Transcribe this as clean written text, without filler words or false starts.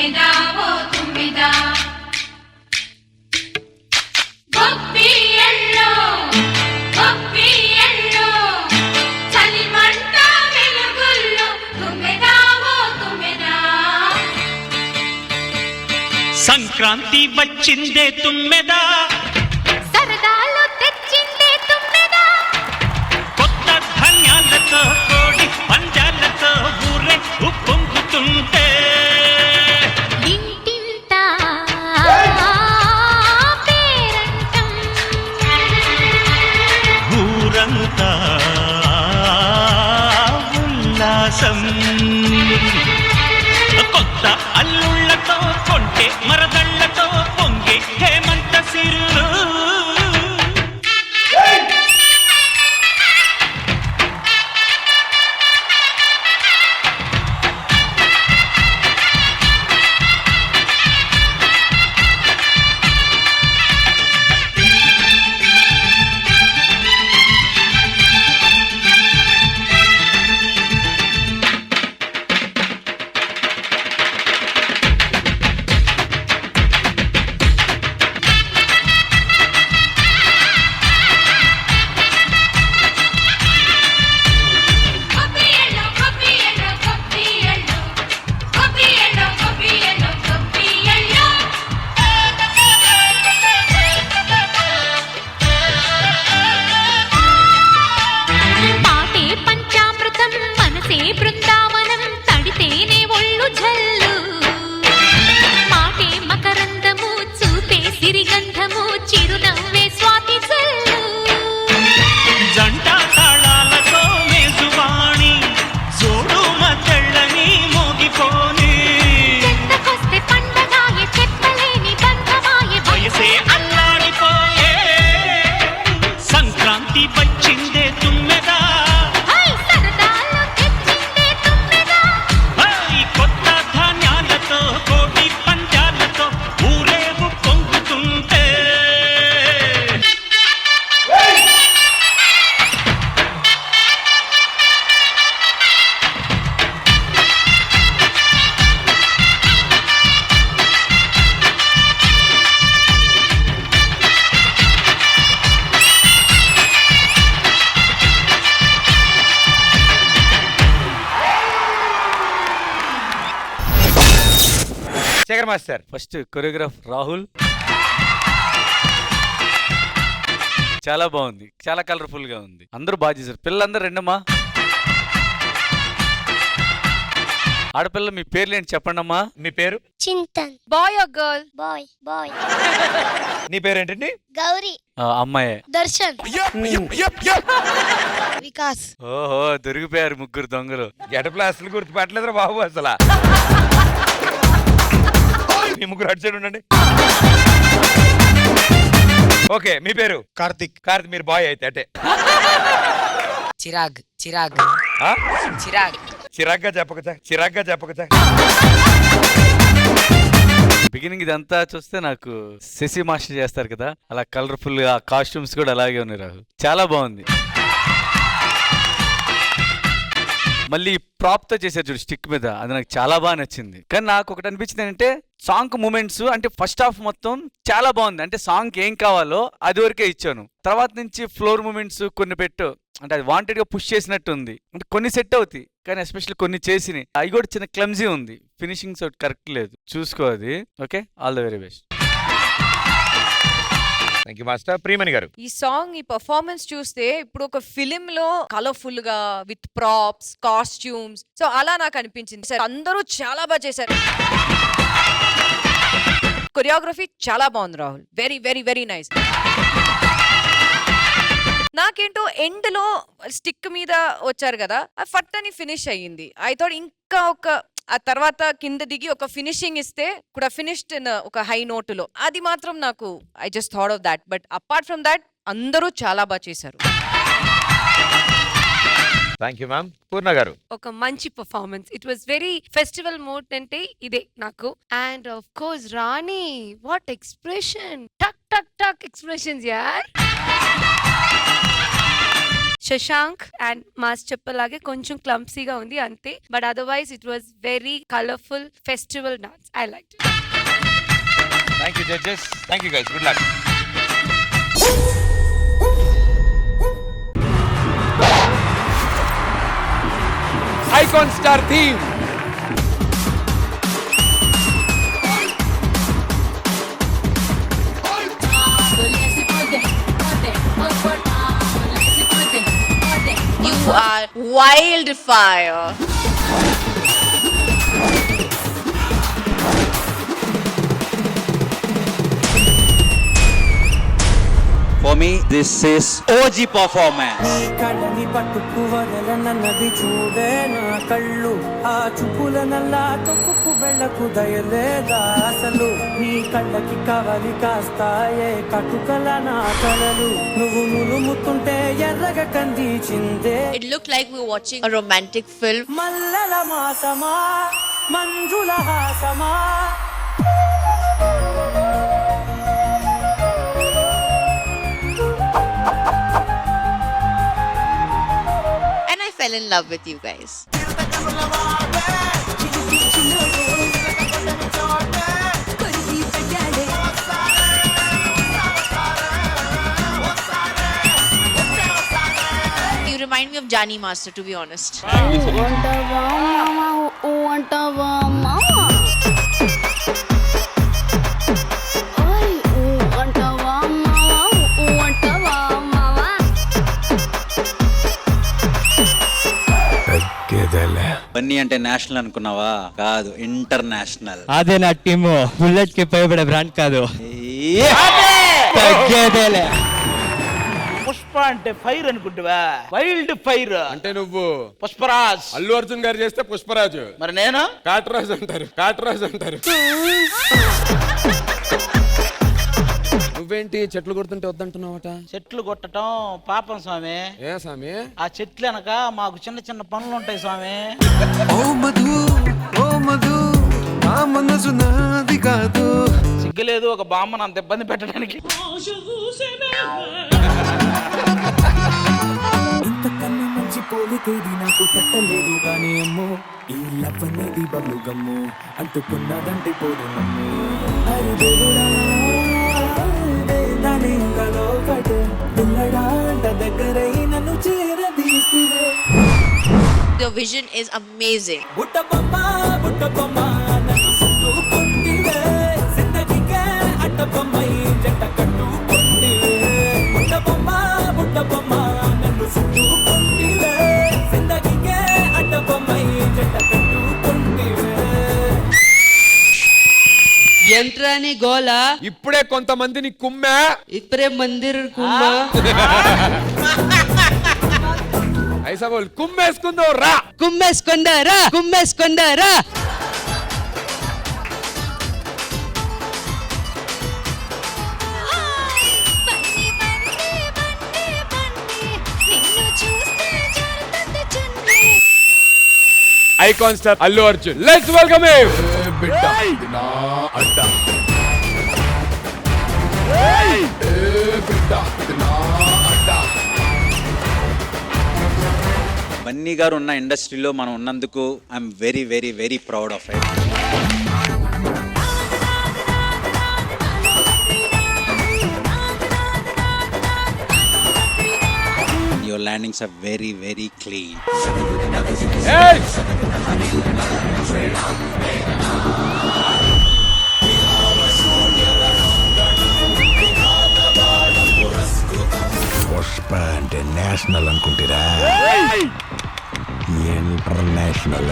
తుమ్మెదా ఓ తుమ్మెదా గొప్పియల్లో గొప్పియల్లో చలిమంట వెలుగుల్లో తుమ్మెదా ఓ తుమ్మెదా సంక్రాంతి వచ్చిందే తుమ్మెదా సరదాలు తెచ్చిందే తుమ్మెదా కొత్త ధాన్యాలతో కోడి పంజాలతో ఊరే ఉప్పొంగుతుంటే ఇంటింటా పేరంటం ఊరంతా ఉల్లాసం కొత్త అల్లుళ్ళతో కొంటే మరదళ్ళతో పొంగే హేమంత సిరులు గొప్పియల్లో గొప్పియల్లో గొప్పియల్లో గొప్పియల్లో గొప్పియల్లో గొప్పియల్లో పాటే పంచామృతం మనసే బృందావనం తడితేనే ఒళ్ళు జల్లు మాటే మకరందము చూపే సిరిగంధము చిరునవ్వే స్వాతి జల్లు జంట తాళాలతో మేజువాణి జోడు మద్దళ్ళని మోగిపోని చెత్తకొస్తే పండగాయే చెప్పలేని బంధమాయే వయసే అల్లాడిపోయే సంక్రాంతి వచ్చిందే తుమ్మెదా హై సరదాలు తెచ్చిందే తుమ్మెదా ఈ కొత్త ధాన్యాలతో కోటి పంజాలతో ఊరేగు పొంగుతుంటే Shekhar master first choreograph Rahul చాలా బాగుంది, చాలా కలర్ఫుల్ గా ఉంది. అందరూ బాగా చేశారు. పిల్లలందరూ రెండమ్మా. ఆడపిల్ల మీ పేర్లు ఏంటి చెప్పండి అమ్మా. మీ పేరు? Chintan. Boy or girl? Boy. నీ పేరేంటండి? గౌరీ. అమ్మాయే. దర్శన్. వికాస్. ఓహో దొరికిపోయారు ముగ్గురు దొంగలు. గెటప్లో అసలు గుర్తుపట్టలేదురా బాబు అసలు. మీ ముగ్గురు అటు సైడ్ ఉండండి. ఓకే మీ పేరు? కార్తిక్. కార్తిక్ మీరు బాయ్ అయితే అటే. చిరాగ్ ఆ? చిరాగ్ చిరాగ్గా చెప్పకచా. బిగినింగ్ ఇదంతా చూస్తే నాకు శశి మాస్టర్ చేస్తారు కదా, అలా కలర్ఫుల్ గా కాస్ట్యూమ్స్ కూడా అలాగే ఉన్నాయి. రాహుల్ చాలా బాగుంది. మళ్ళీ ప్రాప్ తో చేశారు చూడు స్టిక్ మీద, అది నాకు చాలా బాగా నచ్చింది. కానీ నాకు ఒకటి అనిపించింది ఏంటంటే సాంగ్ మూమెంట్స్ అంటే ఫస్ట్ హాఫ్ మొత్తం చాలా బాగుంది. అంటే సాంగ్ ఏం కావాలో అది వరకే ఇచ్చాను. తర్వాత నుంచి ఫ్లోర్ మూమెంట్స్ కొన్ని పెట్టు అంటే అది వాంటెడ్ గా పుష్ చేసినట్టు ఉంది. అంటే కొన్ని సెట్ అవుతాయి కానీ ఎస్పెషల్లీ కొన్ని చేసినాయి. అవి కూడా చిన్న క్లమ్జీ ఉంది. ఫినిషింగ్స్ కరెక్ట్ లేదు, చూసుకో అది. Okay, all the very best. Thank you master. Priyamani గారు ఈ సాంగ్ ఈ పర్ఫార్మెన్స్ చూస్తే ఇప్పుడు ఒక ఫిలిం లో కలర్ఫుల్ గా విత్ ప్రాప్స్ కాస్ట్యూమ్స్ సో అలా నాకు అనిపించింది. సార్ అందరూ చాలా బాగా చేశారు. కొరియోగ్రఫీ చాలా బాగుంది Rahul. Very very very nice. నాకేంటో ఎండ్ లో స్టిక్ మీద వచ్చారు కదా, అది ఫట్ అని ఫినిష్ అయ్యింది. ఐ థాట్ ఇంకా ఆ తర్వాత కింద దిగి ఒక ఫినిషింగ్ ఇస్తే కూడా ఫినిష్డ్ ఒక హై నోటులో, అది మాత్రం నాకు I just thought of that. But apart from that అందరూ చాలా బాగా చేశారు. Thank you ma'am. పూర్ణ గారు ఒక మంచి performance. It was very festival mode అంటే ఇదే నాకు. And of course Rani, what expression, టక్ టక్ టక్ ఎక్స్ప్రెషన్స్ యార్. శశాంక్ అండ్ మాస్ చెప్పలాగే కొంచెం క్లంప్సీగా ఉంది అంతే, but otherwise it was very colourful festival dance. I like it. Thank you judges, thank you guys, good luck. Icon star theme. You are wildfire. For me, this is OG performance. కళ్ళని పట్టుకు వదలనన్నది చూడే నా కళ్ళు, ఆ చూపుల నల్లా తొక్కుకు వెళ్ళకు దయలేదా అసలు, నీ కళ్ళకి కవలి కాస్తాయే కటుకల నా కలలు, నువ్వు నులుముతుంటే ఎర్రగా కందిచిందే. It looked like we were watching a romantic film. Mallela మాసమా Manjula హాసమా, And I fell in love with you guys. You remind me of Jani Master, to be honest. Bunny అంటే నేషనల్ అనుకున్నావా? కాదు, ఇంటర్నేషనల్. అదే నా టీము, బుల్లెట్ కి పైబడే brand కాదు. తగ్గేదేలే. పుష్ప అంటే fire అనుకుంటువా? Wild fire అంటే నువ్వు పుష్పరాజ్. అల్లు అర్జున్ గారు చేస్తే పుష్పరాజు, మరి నేను కాటరాజు అంటారు, కాటరాజు అంటారు. నువ్వేంటి చెట్లు కొడుతుంటే వద్దంటున్నావట? చెట్లు కొట్టడం పాపం స్వామి. ఏ స్వామి? ఆ చెట్లు వెనక మాకు చిన్న చిన్న పనులు ఉంటాయి స్వామి. నా మనసు నాది కాదు. సిగ్గులేదు ఒక బామ్మను అంత ఇబ్బంది పెట్టడానికి. ఇంతకన్నా మంచి పోలికేది నాకు తట్టలేదు గానీ అమ్మో, ఈ లవ్ అనేది బబ్లు గమ్ము అంటుకున్నదంటే పోదు నమ్ము. అరే దేవుడా దాని ఇంకలో కట్టు పిల్లడా అంట దగ్గరై నన్ను చేరదీసివే. Your vision is amazing. బుట్ట బొమ్మ నన్ను చుట్టుకుంటివే, జిందగీకే అట్ట బొమ్మై జంట కట్టుకుంటివే. బుట్ట బొమ్మ నన్ను చుట్టుకుంటివే, జిందగీకే అట్ట బొమ్మై జంట కట్టుకుంటివే. ఎంట్రాని గోలా ఇప్పుడే కొంతమందిని కుమ్మా, ఇప్పుడే మందిర్ కుమ్మా. ఐసా బోల్ కుమ్మేసుకుందో రా. కుమ్మేసుకుందారా. బండి బండి బండి బండి నిన్ను చూస్తే జారుతుంది చున్నీ. Icon star Allu Arjun, let's welcome him. బిడ్డ నా అడ్డ, బిడ్డ నా అడ్డ. బన్నీ గారు ఉన్న ఇండస్ట్రీలో మనం ఉన్నందుకు I'm very very very proud of it. Your landings are very very clean. Hey! Pushpa అంటే నేషనల్ అనుకుంటారా? ఇంటర్నేషనల్.